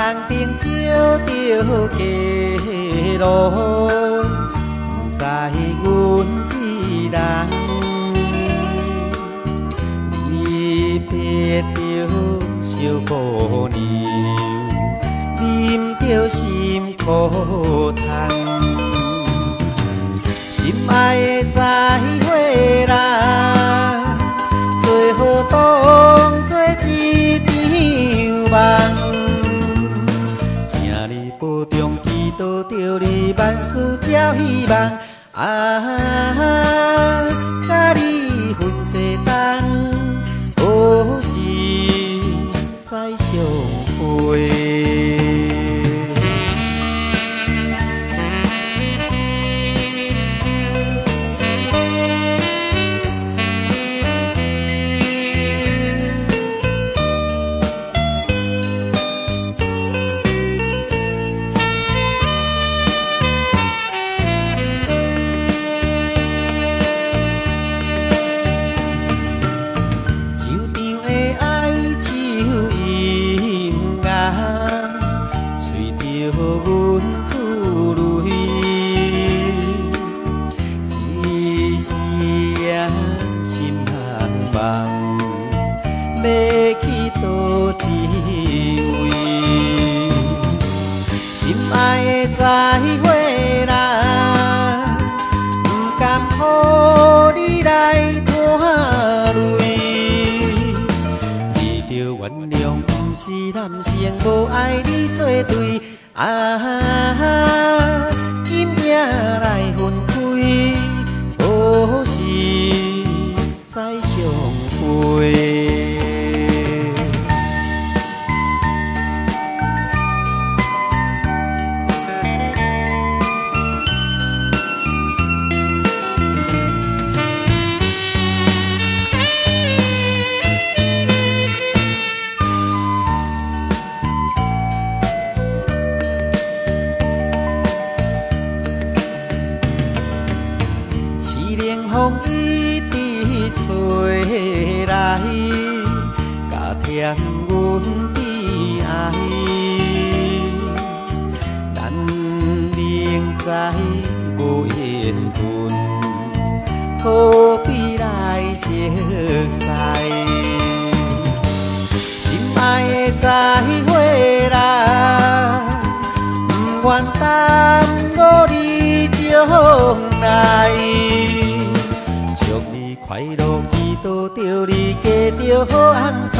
人灯照着街路，不知阮一人，离别着小姑娘，啉着心苦汤。心爱的再会啦，做好当作一场梦。请你保重，祈祷着你万事照希望。甲你分世东，何时再相会？要去倒一位？心爱的再会啦，不甘予你来拖累。你着原谅，不是男生无爱你作对。今夜来分开，何时再相会？风一直吹来，加添阮悲哀。咱明知无缘分，何必来相识？心爱的再会啦，不愿耽误你将来。快乐，祈祷着你嫁着好翁婿。